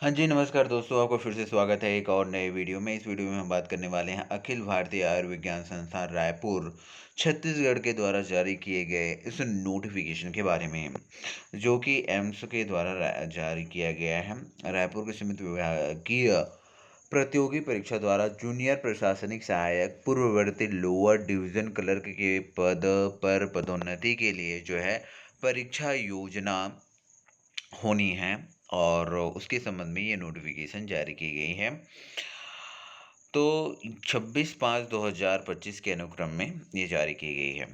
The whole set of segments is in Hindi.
हाँ जी, नमस्कार दोस्तों, आपका फिर से स्वागत है एक और नए वीडियो में। इस वीडियो में हम बात करने वाले हैं अखिल भारतीय आयुर्विज्ञान संस्थान रायपुर, छत्तीसगढ़ के द्वारा जारी किए गए इस नोटिफ़िकेशन के बारे में, जो कि एम्स के द्वारा जारी किया गया है। रायपुर के सीमित विभागीय प्रतियोगी परीक्षा द्वारा जूनियर प्रशासनिक सहायक पूर्ववर्ती लोअर डिवीज़न क्लर्क के पद पर पदोन्नति के लिए जो है परीक्षा योजना होनी है और उसके संबंध में ये नोटिफिकेशन जारी की गई है। तो 26/5/2025 के अनुक्रम में ये जारी की गई है।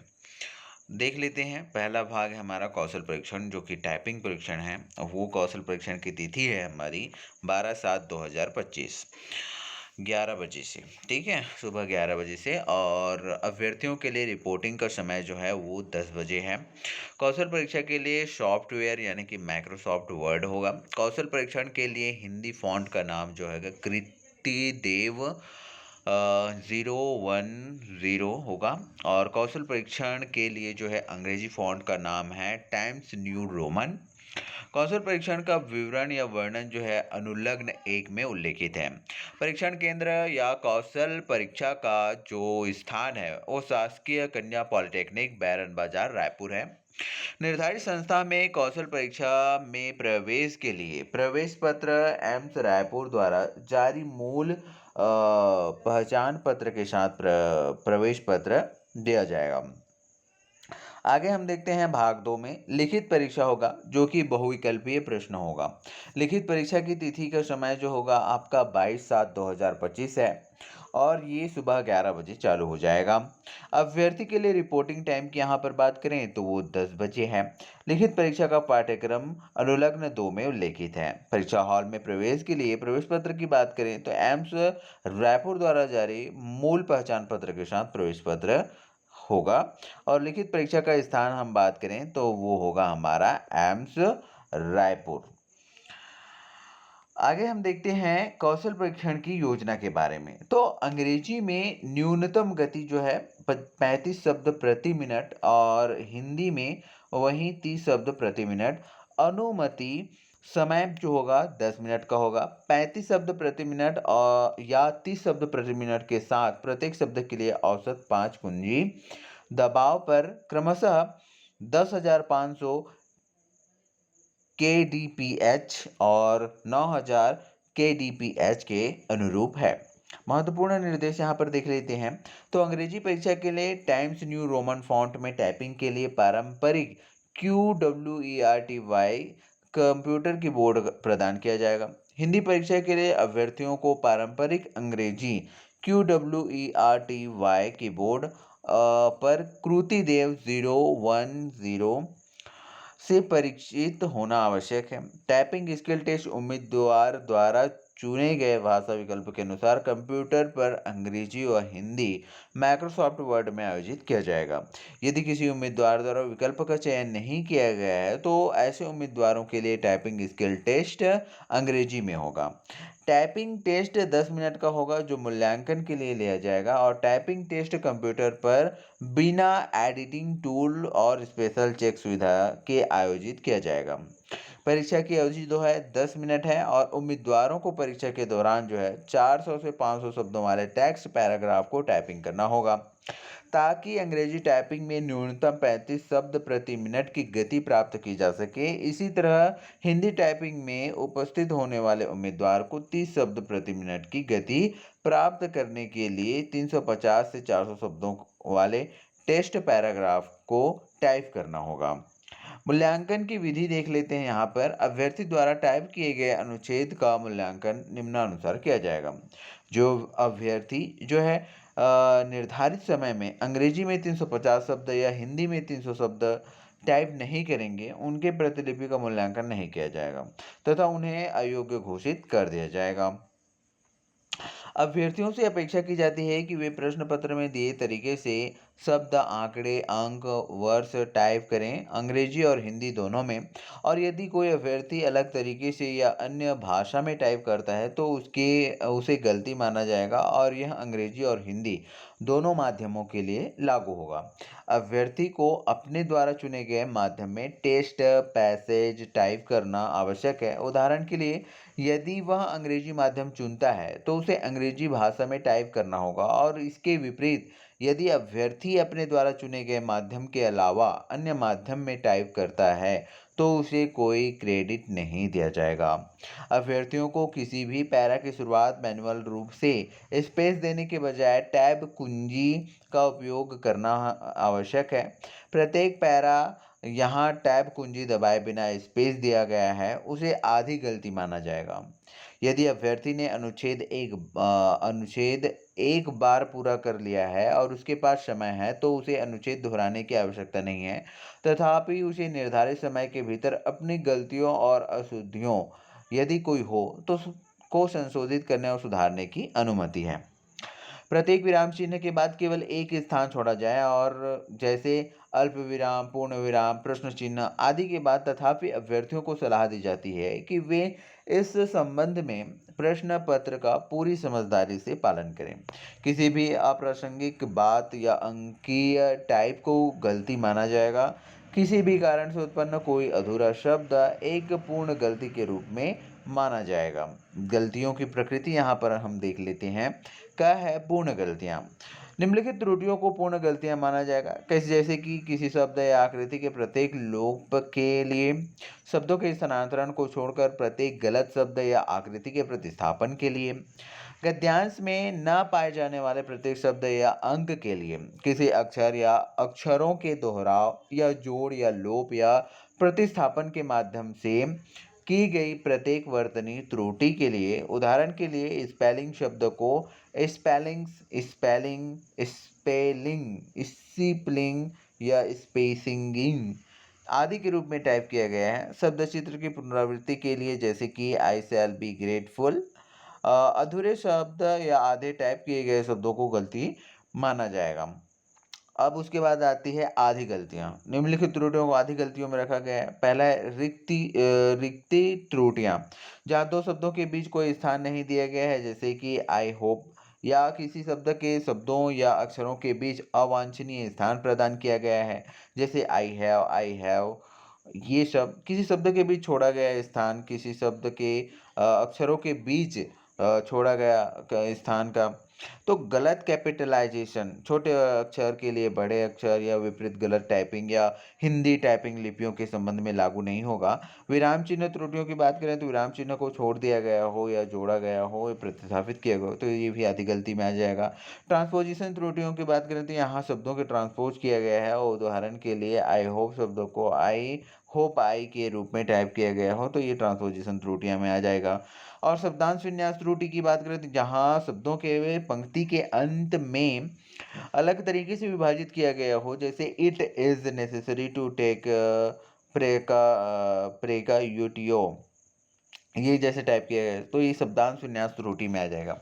देख लेते हैं, पहला भाग है हमारा कौशल परीक्षण, जो कि टाइपिंग परीक्षण है। वो कौशल परीक्षण की तिथि है हमारी 12/7/2025, 11 बजे से। ठीक है, सुबह 11 बजे से। और अभ्यर्थियों के लिए रिपोर्टिंग का समय जो है वो 10 बजे है। कौशल परीक्षा के लिए सॉफ्टवेयर यानी कि माइक्रोसॉफ्ट वर्ड होगा। कौशल परीक्षण के लिए हिंदी फॉन्ट का नाम जो है कृति देव 010 होगा। और कौशल परीक्षण के लिए जो है अंग्रेजी फॉन्ट का नाम है टाइम्स न्यू रोमन। कौशल परीक्षण का विवरण या वर्णन जो है अनुलग्न 1 में उल्लेखित है। परीक्षण केंद्र या कौशल परीक्षा का जो स्थान है वो शासकीय कन्या पॉलिटेक्निक बैरन बाजार रायपुर है। निर्धारित संस्था में कौशल परीक्षा में प्रवेश के लिए प्रवेश पत्र एम्स रायपुर द्वारा जारी मूल पहचान पत्र के साथ प्रवेश पत्र दिया जाएगा। आगे हम देखते हैं भाग 2 में लिखित परीक्षा होगा, जो कि बहुविकल्पीय प्रश्न होगा। लिखित परीक्षा की तिथि का समय जो होगा आपका 22/7/2025 है और ये सुबह 11 बजे चालू हो जाएगा। अभ्यर्थी के लिए रिपोर्टिंग टाइम की यहाँ पर बात करें तो वो 10 बजे है। लिखित परीक्षा का पाठ्यक्रम अनुलग्न 2 में उल्लेखित है। परीक्षा हॉल में प्रवेश के लिए प्रवेश पत्र की बात करें तो एम्स रायपुर द्वारा जारी मूल पहचान पत्र के साथ प्रवेश पत्र होगा। और लिखित परीक्षा का स्थान हम बात करें तो वो होगा हमारा एम्स रायपुर। आगे हम देखते हैं कौशल परीक्षण की योजना के बारे में। तो अंग्रेजी में न्यूनतम गति जो है 35 शब्द प्रति मिनट और हिंदी में वही 30 शब्द प्रति मिनट। अनुमति समय जो होगा 10 मिनट का होगा। 35 शब्द प्रति मिनट और या 30 शब्द प्रति मिनट के साथ प्रत्येक शब्द के लिए औसत 5 कुंजी। दबाव पर क्रमशः 10,500 KDPH और 9,000 KDPH के अनुरूप है। महत्वपूर्ण निर्देश यहाँ पर देख लेते हैं। तो अंग्रेजी परीक्षा के लिए टाइम्स न्यू रोमन फॉन्ट में टाइपिंग के लिए पारंपरिक QWERTY कंप्यूटर कीबोर्ड प्रदान किया जाएगा। हिंदी परीक्षा के लिए अभ्यर्थियों को पारंपरिक अंग्रेजी QWERTY कीबोर्ड पर कृति देव 010 से परिचित होना आवश्यक है। टाइपिंग स्किल टेस्ट उम्मीदवार द्वारा चुने गए भाषा विकल्प के अनुसार कंप्यूटर पर अंग्रेजी और हिंदी माइक्रोसॉफ्ट वर्ड में आयोजित किया जाएगा। यदि किसी उम्मीदवार द्वारा विकल्प का चयन नहीं किया गया है तो ऐसे उम्मीदवारों के लिए टाइपिंग स्किल टेस्ट अंग्रेजी में होगा। टाइपिंग टेस्ट 10 मिनट का होगा जो मूल्यांकन के लिए लिया जाएगा। और टाइपिंग टेस्ट कंप्यूटर पर बिना एडिटिंग टूल और स्पेशल चेक सुविधा के आयोजित किया जाएगा। परीक्षा की अवधि जो है 10 मिनट है और उम्मीदवारों को परीक्षा के दौरान जो है 400 से 500 शब्दों वाले टेक्स्ट पैराग्राफ को टाइपिंग करना होगा, ताकि अंग्रेजी टाइपिंग में न्यूनतम 35 शब्द प्रति मिनट की गति प्राप्त की जा सके। इसी तरह हिंदी टाइपिंग में उपस्थित होने वाले उम्मीदवार को 30 शब्द प्रति मिनट की गति प्राप्त करने के लिए 350 से 400 शब्दों वाले टेस्ट पैराग्राफ को टाइप करना होगा। मूल्यांकन की विधि देख लेते हैं। यहाँ पर अभ्यर्थी द्वारा टाइप किए गए अनुच्छेद का मूल्यांकन निम्नानुसार किया जाएगा। जो अभ्यर्थी जो है निर्धारित समय में अंग्रेजी में 350 शब्द या हिंदी में 300 शब्द टाइप नहीं करेंगे, उनके प्रतिलिपि का मूल्यांकन नहीं किया जाएगा तथा उन्हें अयोग्य घोषित कर दिया जाएगा। अभ्यर्थियों से अपेक्षा की जाती है कि वे प्रश्न पत्र में दिए तरीके से शब्द, आंकड़े, अंक, वर्ष टाइप करें अंग्रेजी और हिंदी दोनों में। और यदि कोई अभ्यर्थी अलग तरीके से या अन्य भाषा में टाइप करता है तो उसे गलती माना जाएगा और यह अंग्रेजी और हिंदी दोनों माध्यमों के लिए लागू होगा। अभ्यर्थी को अपने द्वारा चुने गए माध्यम में टेस्ट पैसेज टाइप करना आवश्यक है। उदाहरण के लिए, यदि वह अंग्रेजी माध्यम चुनता है तो उसे अंग्रेजी भाषा में टाइप करना होगा, और इसके विपरीत यदि अभ्यर्थी अपने द्वारा चुने गए माध्यम के अलावा अन्य माध्यम में टाइप करता है तो उसे कोई क्रेडिट नहीं दिया जाएगा। अभ्यर्थियों को किसी भी पैरा की शुरुआत मैनुअल रूप से स्पेस देने के बजाय टैब कुंजी का उपयोग करना आवश्यक है। प्रत्येक पैरा यहाँ टैब कुंजी दबाए बिना स्पेस दिया गया है उसे आधी गलती माना जाएगा। यदि अभ्यर्थी ने अनुच्छेद एक बार पूरा कर लिया है और उसके पास समय है तो उसे अनुच्छेद दोहराने की आवश्यकता नहीं है, तथापि उसे निर्धारित समय के भीतर अपनी गलतियों और अशुद्धियों, यदि कोई हो तो को संशोधित करने और सुधारने की अनुमति है। प्रत्येक विराम चिन्ह के बाद केवल एक स्थान छोड़ा जाए, और जैसे अल्प विराम, पूर्ण विराम, प्रश्न चिन्ह आदि के बाद। तथापि अभ्यर्थियों को सलाह दी जाती है कि वे इस संबंध में प्रश्न पत्र का पूरी समझदारी से पालन करें। किसी भी अप्रासंगिक बात या अंकीय टाइप को गलती माना जाएगा। किसी भी कारण से उत्पन्न कोई अधूरा शब्द एक पूर्ण गलती के रूप में माना जाएगा। गलतियों की प्रकृति यहाँ पर हम देख लेते हैं। क्या है पूर्ण गलतियाँ? निम्नलिखित त्रुटियों को पूर्ण गलतियाँ माना जाएगा। कैसे? जैसे कि किसी शब्द या आकृति के प्रत्येक लोप के लिए, शब्दों के स्थानांतरण को छोड़कर प्रत्येक गलत शब्द या आकृति के प्रतिस्थापन के लिए, गद्यांश में न पाए जाने वाले प्रत्येक शब्द या अंक के लिए, किसी अक्षर या अक्षरों के दोहराव या जोड़ या लोप या प्रतिस्थापन के माध्यम से की गई प्रत्येक वर्तनी त्रुटि के लिए। उदाहरण के लिए, स्पेलिंग शब्द को स्पेलिंग्स, स्पेलिंग, स्पेलिंग, स्पेलिंग या स्पेसिंगिंग आदि के रूप में टाइप किया गया है। शब्द चित्र की पुनरावृत्ति के लिए, जैसे कि आई शैल बी ग्रेटफुल, अधूरे शब्द या आधे टाइप किए गए शब्दों को गलती माना जाएगा। अब उसके बाद आती है आधी गलतियां। निम्नलिखित त्रुटियों को आधी गलतियों में रखा गया है। पहला है रिक्ति त्रुटियां, जहाँ दो शब्दों के बीच कोई स्थान नहीं दिया गया है, जैसे कि आई होप, या किसी शब्द के शब्दों या अक्षरों के बीच अवांछनीय स्थान प्रदान किया गया है, जैसे आई हैव। ये शब्द किसी शब्द के बीच छोड़ा गया स्थान, किसी शब्द के अक्षरों के बीच छोड़ा गया स्थान का। तो गलत कैपिटलाइजेशन, छोटे अक्षर के लिए बड़े अक्षर या विपरीत गलत टाइपिंग या हिंदी टाइपिंग लिपियों के संबंध में लागू नहीं होगा। विराम चिन्ह त्रुटियों की बात करें तो विराम चिन्ह को छोड़ दिया गया हो या जोड़ा गया हो या प्रतिस्थापित किया गया हो तो ये भी आधी गलती में आ जाएगा। ट्रांसपोजिशन त्रुटियों की बात करें तो यहाँ शब्दों के ट्रांसपोज किया गया है, और उदाहरण के लिए आई होप शब्दों को आई होप आई के रूप में टाइप किया गया हो तो ये ट्रांसपोजिशन त्रुटियां में आ जाएगा। और शब्दांश विन्यास त्रुटि की बात करें तो जहाँ शब्दों के पंक्ति के अंत में अलग तरीके से विभाजित किया गया हो, जैसे it is necessary to take precaution, ये जैसे टाइप किया गया तो ये शब्दांश विन्यास त्रुटि में आ जाएगा।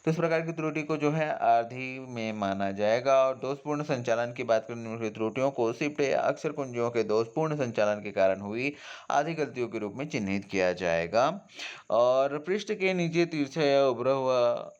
तो इस प्रकार की त्रुटि को जो है आधी में माना जाएगा। और दोषपूर्ण संचालन की बात करें, त्रुटियों को शिफ्ट या अक्षर कुंजियों के दोषपूर्ण संचालन के कारण हुई आधी गलतियों के रूप में चिन्हित किया जाएगा। और पृष्ठ के नीचे तिरछा या उभरा हुआ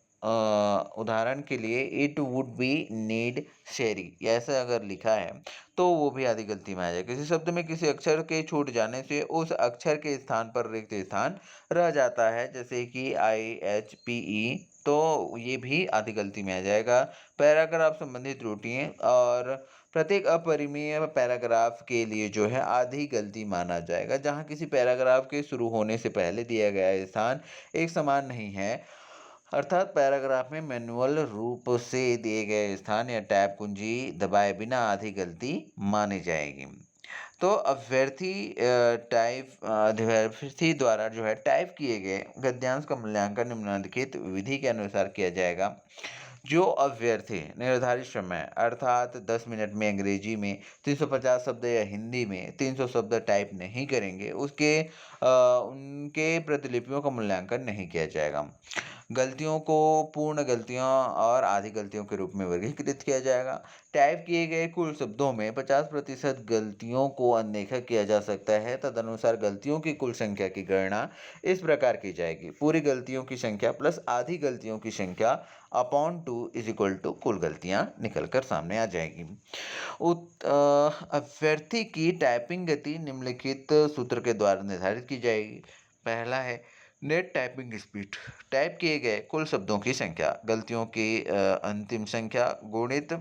उदाहरण के लिए इट वुड बी नीड शेरी, ऐसा अगर लिखा है तो वो भी आधी गलती में आ जाएगा। किसी शब्द में किसी अक्षर के छूट जाने से उस अक्षर के स्थान पर रिक्त स्थान रह जाता है, जैसे कि IHPE, तो ये भी आधी गलती में आ जाएगा। पैराग्राफ संबंधी त्रुटियां, और प्रत्येक अपरिमेय पैराग्राफ के लिए जो है आधी गलती माना जाएगा, जहां किसी पैराग्राफ के शुरू होने से पहले दिया गया स्थान एक समान नहीं है, अर्थात पैराग्राफ में मैनुअल रूप से दिए गए स्थान या टैब कुंजी दबाए बिना आधी गलती मानी जाएगी। तो अभ्यर्थी द्वारा जो है टाइप किए गए गद्यांश का मूल्यांकन निम्नलिखित विधि के अनुसार किया जाएगा। जो अभ्यर्थी निर्धारित समय अर्थात 10 मिनट में अंग्रेजी में 350 शब्द या हिंदी में 300 शब्द टाइप नहीं करेंगे, उनके प्रतिलिपियों का मूल्यांकन नहीं किया जाएगा। गलतियों को पूर्ण गलतियां और आधी गलतियों के रूप में वर्गीकृत किया जाएगा। टाइप किए गए कुल शब्दों में 50% गलतियों को अनदेखा किया जा सकता है। तदनुसार गलतियों की कुल संख्या की गणना इस प्रकार की जाएगी: पूरी गलतियों की संख्या प्लस आधी गलतियों की संख्या अपॉन 2 इज इक्वल टू कुल गलतियां निकल कर सामने आ जाएगी। अभ्यर्थी की टाइपिंग गति निम्नलिखित सूत्र के द्वारा निर्धारित की जाएगी। पहला है नेट टाइपिंग स्पीड, टाइप किए गए कुल शब्दों की संख्या, गलतियों की अंतिम संख्या गुणित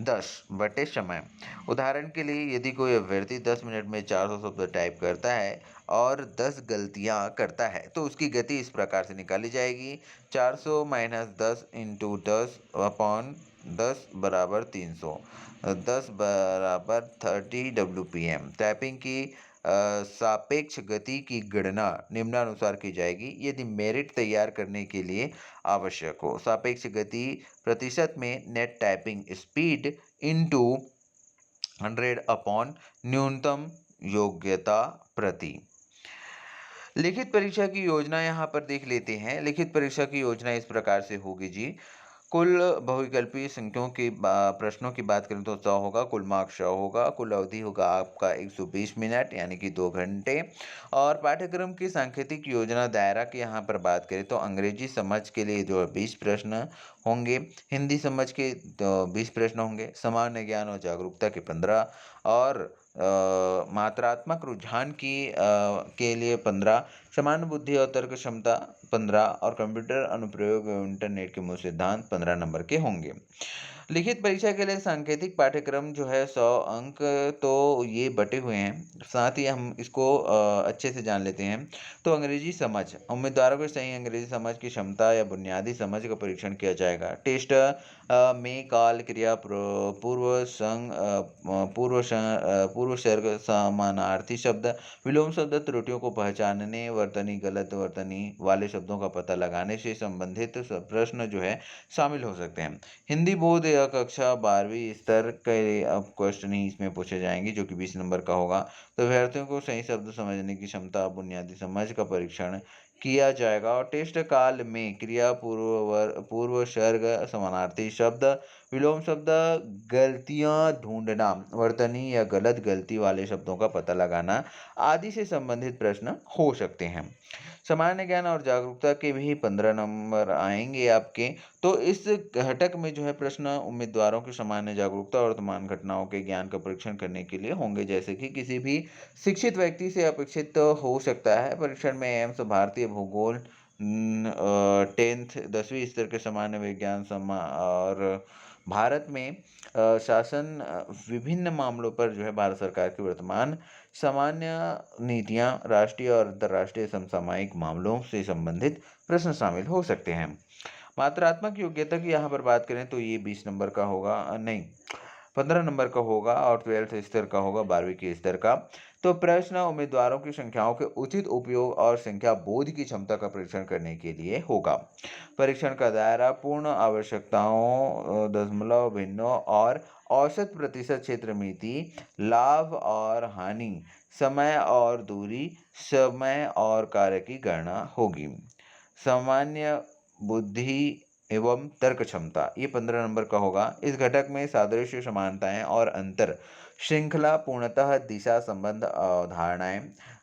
10 बटे समय। उदाहरण के लिए यदि कोई अभ्यर्थी 10 मिनट में 400 शब्द टाइप करता है और 10 गलतियां करता है तो उसकी गति इस प्रकार से निकाली जाएगी: 400 माइनस 10 इंटू 10 अपॉन 10 बराबर 300, 10 बराबर 30 WPM। टाइपिंग की सापेक्ष गति की गणना निम्नानुसार की जाएगी यदि मेरिट तैयार करने के लिए आवश्यक हो। सापेक्ष गति प्रतिशत में net typing speed into 100 upon न्यूनतम योग्यता प्रति। लिखित परीक्षा की योजना यहाँ पर देख लेते हैं। लिखित परीक्षा की योजना इस प्रकार से होगी जी। कुल बहुविकल्पीय संख्याओं की प्रश्नों की बात करें तो 100 होगा, कुल मार्क्स 100 होगा, कुल अवधि होगा आपका 120 मिनट यानी कि 2 घंटे। और पाठ्यक्रम की सांकेतिक योजना दायरा की यहाँ पर बात करें तो अंग्रेजी समझ के लिए जो 20 प्रश्न होंगे, हिंदी समझ के 20 प्रश्न होंगे, सामान्य ज्ञान और जागरूकता के 15 और मात्रात्मक रुझान के लिए 15, सामान्य बुद्धि और तर्क क्षमता 15 और कंप्यूटर अनुप्रयोग एवं इंटरनेट के मूल सिद्धांत 15 नंबर के होंगे। लिखित परीक्षा के लिए सांकेतिक पाठ्यक्रम जो है 100 अंक तो ये बटे हुए हैं। साथ ही हम इसको अच्छे से जान लेते हैं। तो अंग्रेजी समझ, उम्मीदवारों को सही अंग्रेजी समझ की क्षमता या बुनियादी समझ का परीक्षण किया जाएगा। टेस्ट में काल क्रिया पूर्व सर्ग समानार्थी शब्द, विलोम शब्द त्रुटियों को पहचानने, वर्तनी गलत वर्तनी वाले शब्दों का पता लगाने से संबंधित प्रश्न जो है शामिल हो सकते हैं। हिंदी बोर्ड या कक्षा 12वीं स्तर के अब क्वेश्चन ही इसमें पूछे जाएंगे जो कि 20 नंबर का होगा। तो अभ्यर्थियों को सही शब्द समझने की क्षमता, बुनियादी समझ का परीक्षण किया जाएगा। और टेस्ट काल में क्रिया पूर्व सर्ग समानार्थी शब्द, विलोम शब्द, गलतियां ढूंढना, वर्तनी या गलत गलती वाले शब्दों का पता लगाना आदि से संबंधित प्रश्न हो सकते हैं। सामान्य ज्ञान और जागरूकता के भी 15 नंबर आएंगे आपके। तो इस घटक में जो है प्रश्न उम्मीदवारों की सामान्य जागरूकता और वर्तमान घटनाओं के ज्ञान का परीक्षण करने के लिए होंगे, जैसे कि किसी भी शिक्षित व्यक्ति से अपेक्षित हो सकता है। परीक्षण में एम्स भारतीय भूगोल 10th 10वीं स्तर के सामान्य विज्ञान और भारत में शासन विभिन्न मामलों पर जो है भारत सरकार की वर्तमान सामान्य नीतियां, राष्ट्रीय और अंतर्राष्ट्रीय समसामयिक मामलों से संबंधित प्रश्न शामिल हो सकते हैं। मात्रात्मक योग्यता की यहाँ पर बात करें तो ये 20 नंबर का होगा, नहीं 15 नंबर का होगा और 12th स्तर का होगा, 12वीं के स्तर का। तो प्रश्न उम्मीदवारों की संख्याओं के उचित उपयोग और संख्या बोध की क्षमता का परीक्षण करने के लिए होगा। परीक्षण का दायरा पूर्ण आवश्यकताओं, दशमलव भिन्नों और औसत प्रतिशत क्षेत्र मिति, लाभ और हानि, समय और दूरी, समय और कार्य की गणना होगी। सामान्य बुद्धि एवं तर्क क्षमता ये 15 नंबर का होगा। इस घटक में सादृश्य, समानताएं और अंतर, श्रृंखला, पूर्णतः, दिशा, संबंध, अवधारणाएं,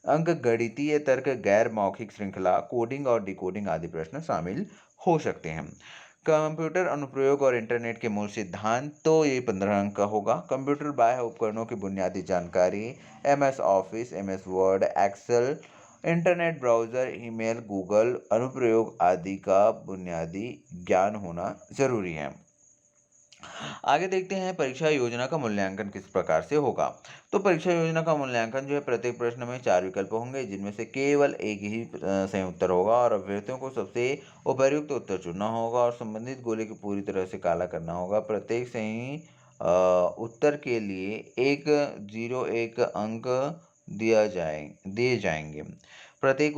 अंक गणितीय तर्क, गैर मौखिक श्रृंखला, कोडिंग और डिकोडिंग आदि प्रश्न शामिल हो सकते हैं। कंप्यूटर अनुप्रयोग और इंटरनेट के मूल सिद्धांत तो ये 15 अंक का होगा। कंप्यूटर बाह्य उपकरणों की बुनियादी जानकारी, MS office, MS word, excel, internet browser, email, Google अनुप्रयोग आदि का बुनियादी ज्ञान होना जरूरी है। आगे देखते हैं परीक्षा योजना का मूल्यांकन किस प्रकार से होगा। तो परीक्षा योजना का मूल्यांकन जो है प्रत्येक प्रश्न में 4 विकल्प होंगे जिनमें से केवल एक ही सही उत्तर होगा और अभ्यर्थियों को सबसे उपयुक्त उत्तर चुनना होगा और संबंधित गोले को पूरी तरह से काला करना होगा। प्रत्येक सही उत्तर के लिए 1 अंक दिए जाएंगे। प्रत्येक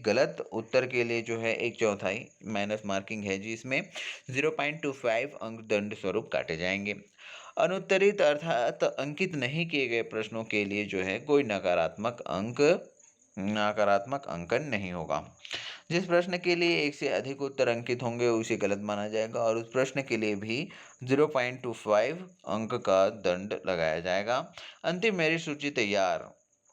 गलत उत्तर के लिए जो है 1/4 माइनस मार्किंग है जी, इसमें 0.25 अंक दंड स्वरूप काटे जाएंगे। अनुत्तरित अर्थात अंकित नहीं किए गए प्रश्नों के लिए जो है कोई नकारात्मक अंक नकारात्मक अंकन नहीं होगा। जिस प्रश्न के लिए एक से अधिक उत्तर अंकित होंगे उसे गलत माना जाएगा और उस प्रश्न के लिए भी 0.25 अंक का दंड लगाया जाएगा। अंतिम मेरिट सूची तैयार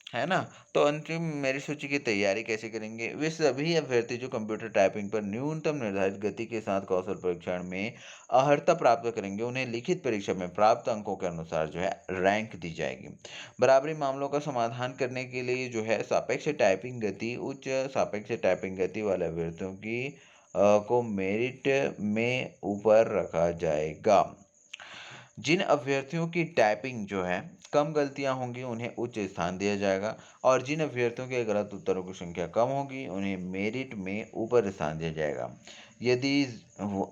है ना? तो अंतिम मेरिट सूची की तैयारी कैसे करेंगे? वे सभी अभ्यर्थी जो कंप्यूटर टाइपिंग पर न्यूनतम निर्धारित गति के साथ कौशल परीक्षण में अर्हता प्राप्त करेंगे, उन्हें लिखित परीक्षा में प्राप्त अंकों के अनुसार जो है रैंक दी जाएगी। बराबरी मामलों का समाधान करने के लिए जो है सापेक्ष टाइपिंग गति, उच्च सापेक्ष टाइपिंग गति वाले अभ्यर्थियों को मेरिट में ऊपर रखा जाएगा। जिन अभ्यर्थियों की टाइपिंग जो है कम गलतियां होंगी उन्हें उच्च स्थान दिया जाएगा और जिन अभ्यर्थियों के गलत उत्तरों की संख्या कम होगी उन्हें मेरिट में ऊपर स्थान दिया जाएगा। यदि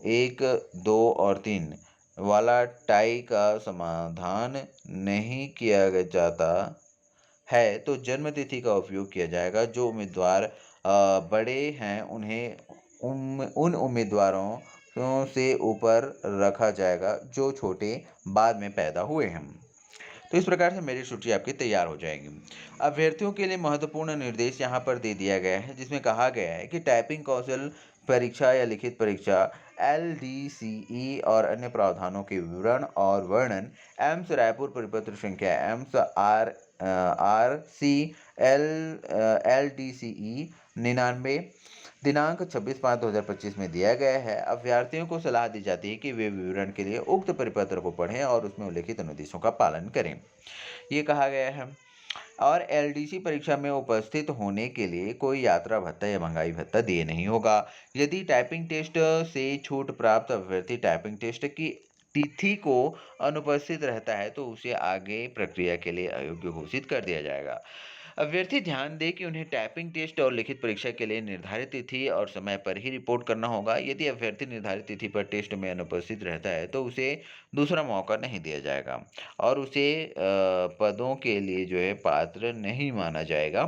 1, 2 और 3 वाला टाई का समाधान नहीं किया जाता है तो जन्म तिथि का उपयोग किया जाएगा। जो उम्मीदवार बड़े हैं उन्हें उन उम्मीदवारों से ऊपर रखा जाएगा जो छोटे बाद में पैदा हुए हैं। तो इस प्रकार से मेरी सूची आपकी तैयार हो जाएगी। अभ्यर्थियों के लिए महत्वपूर्ण निर्देश यहाँ पर दे दिया गया है जिसमें कहा गया है कि टाइपिंग कौशल परीक्षा या लिखित परीक्षा LDCE और अन्य प्रावधानों के विवरण और वर्णन एम्स रायपुर परिपत्र संख्या एम्स RC LDCE 99 दिनांक 26/5/2025 में दिया गया है। अभ्यर्थियों को सलाह दी जाती है कि वे विवरण के लिए उक्त परिपत्र को पढ़ें और उसमें उल्लिखित अनुदेशों का पालन करें। ये कहा गया है। और LDC परीक्षा में उपस्थित होने के लिए कोई यात्रा भत्ता या महंगाई भत्ता दिए नहीं होगा। यदि टाइपिंग टेस्ट से छूट प्राप्त अभ्यर्थी टाइपिंग टेस्ट की तिथि को अनुपस्थित रहता है तो उसे आगे प्रक्रिया के लिए अयोग्य घोषित कर दिया जाएगा। अभ्यर्थी ध्यान दें कि उन्हें टाइपिंग टेस्ट और लिखित परीक्षा के लिए निर्धारित तिथि और समय पर ही रिपोर्ट करना होगा। यदि अभ्यर्थी निर्धारित तिथि पर टेस्ट में अनुपस्थित रहता है तो उसे दूसरा मौका नहीं दिया जाएगा और उसे पदों के लिए जो है पात्र नहीं माना जाएगा।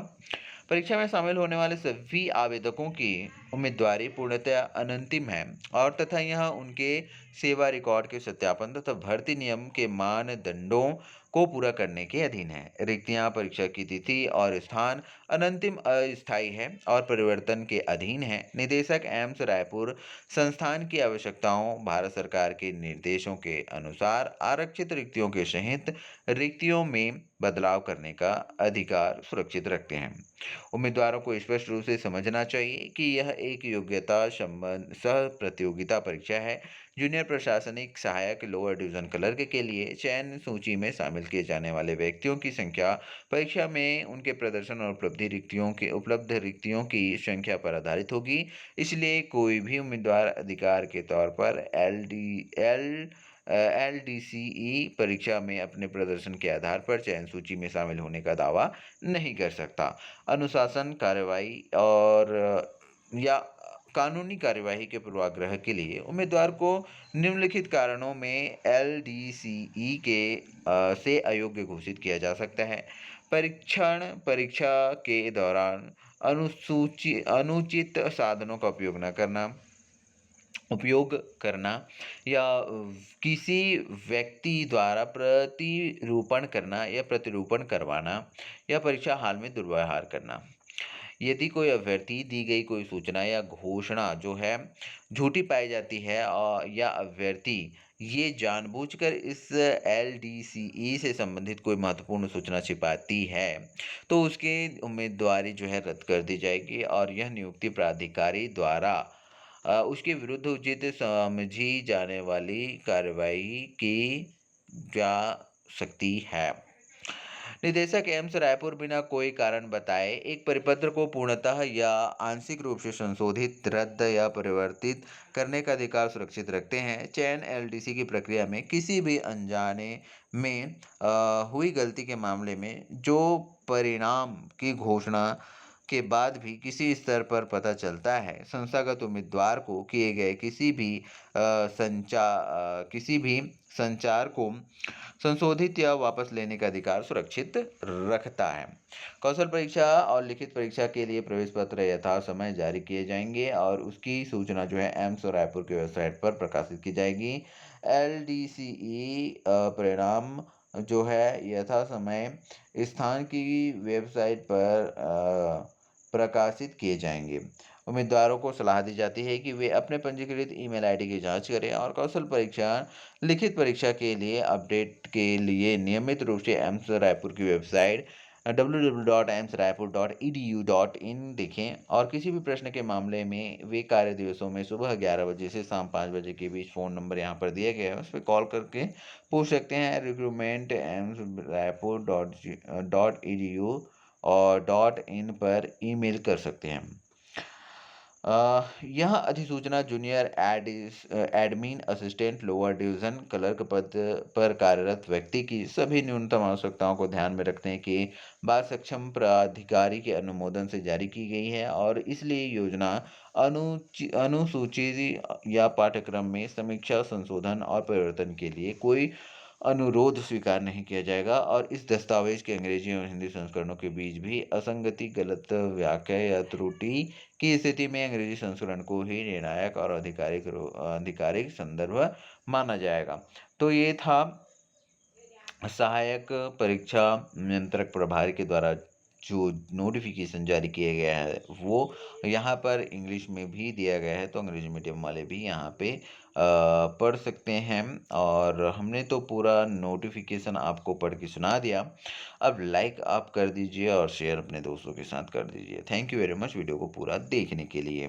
परीक्षा में शामिल होने वाले सभी आवेदकों की उम्मीदवारी पूर्णतः अनंतिम है और तथा यह उनके सेवा रिकॉर्ड के सत्यापन तथा भर्ती नियम के मानदंडों को पूरा करने के अधीन है। रिक्तियां, परीक्षा की तिथि और स्थान अनंतिम अस्थायी है और परिवर्तन के अधीन है। निदेशक एम्स रायपुर संस्थान की आवश्यकताओं भारत सरकार के निर्देशों के अनुसार आरक्षित रिक्तियों के सहित रिक्तियों में बदलाव करने का अधिकार सुरक्षित रखते हैं। उम्मीदवारों को स्पष्ट रूप से समझना चाहिए कि यह एक योग्यता संबंध सह प्रतियोगिता परीक्षा है। जूनियर प्रशासनिक सहायक लोअर डिवीजन क्लर्क के लिए चयन सूची में शामिल किए जाने वाले व्यक्तियों की संख्या परीक्षा में उनके प्रदर्शन और उपलब्ध रिक्तियों की संख्या पर आधारित होगी। इसलिए कोई भी उम्मीदवार अधिकार के तौर पर LDCE परीक्षा में अपने प्रदर्शन के आधार पर चयन सूची में शामिल होने का दावा नहीं कर सकता। अनुशासन कार्रवाई और या कानूनी कार्यवाही के पूर्वाग्रह के लिए उम्मीदवार को निम्नलिखित कारणों में LDCE से अयोग्य घोषित किया जा सकता है। परीक्षा के दौरान अनुचित साधनों का उपयोग करना या किसी व्यक्ति द्वारा प्रतिरूपण करवाना या परीक्षा हाल में दुर्व्यवहार करना। यदि कोई अभ्यर्थी दी गई कोई सूचना या घोषणा जो है झूठी पाई जाती है या अभ्यर्थी ये जानबूझकर इस LDCE से संबंधित कोई महत्वपूर्ण सूचना छिपाती है तो उसकी उम्मीदवारी जो है रद्द कर दी जाएगी और यह नियुक्ति प्राधिकारी द्वारा उसके विरुद्ध उचित समझी जाने वाली कार्रवाई की जा सकती है। निदेशक एम्स रायपुर बिना कोई कारण बताए एक परिपत्र को पूर्णतः या आंशिक रूप से संशोधित, रद्द या परिवर्तित करने का अधिकार सुरक्षित रखते हैं। चयन LDC की प्रक्रिया में किसी भी अनजाने में हुई गलती के मामले में जो परिणाम की घोषणा के बाद भी किसी स्तर पर पता चलता है, संस्थागत उम्मीदवार को किए गए किसी भी संचार को संशोधित या वापस लेने का अधिकार सुरक्षित रखता है। कौशल परीक्षा और लिखित परीक्षा के लिए प्रवेश पत्र यथा समय जारी किए जाएंगे और उसकी सूचना जो है एम्स और रायपुर की वेबसाइट पर प्रकाशित की जाएगी। LDCE परिणाम जो है यथा समय स्थान की वेबसाइट पर प्रकाशित किए जाएंगे। उम्मीदवारों को सलाह दी जाती है कि वे अपने पंजीकृत ईमेल आईडी की जांच करें और कौशल परीक्षा लिखित परीक्षा के लिए अपडेट के लिए नियमित रूप से एम्स रायपुर की वेबसाइट www.aimsraipur.edu.in देखें और किसी भी प्रश्न के मामले में वे कार्य दिवसों में सुबह 11 बजे से शाम 5 बजे के बीच फ़ोन नंबर यहाँ पर दिया गया है उस पर कॉल करके पूछ सकते हैं। Recruitment AIIMS Raipur dot E D you और .in पर ईमेल कर सकते हैं। यह अधिसूचना junior admin assistant lower division clerk पद पर कार्यरत व्यक्ति की सभी न्यूनतम आवश्यकताओं को ध्यान में रखने के बाद सक्षम प्राधिकारी के अनुमोदन से जारी की गई है और इसलिए योजना अनुसूची या पाठ्यक्रम में समीक्षा संशोधन और परिवर्तन के लिए कोई अनुरोध स्वीकार नहीं किया जाएगा और इस दस्तावेज के अंग्रेजी और हिंदी संस्करणों के बीच भी असंगति, गलत व्याख्या या त्रुटि की स्थिति में अंग्रेजी संस्करण को ही निर्णायक और आधिकारिक संदर्भ माना जाएगा। तो ये था सहायक परीक्षा नियंत्रक प्रभारी के द्वारा जो नोटिफिकेशन जारी किया गया है वो यहाँ पर इंग्लिश में भी दिया गया है, तो अंग्रेजी मीडियम वाले भी यहाँ पे पढ़ सकते हैं। और हमने तो पूरा नोटिफिकेशन आपको पढ़ के सुना दिया। अब लाइक आप कर दीजिए और शेयर अपने दोस्तों के साथ कर दीजिए। Thank you very much video को पूरा देखने के लिए।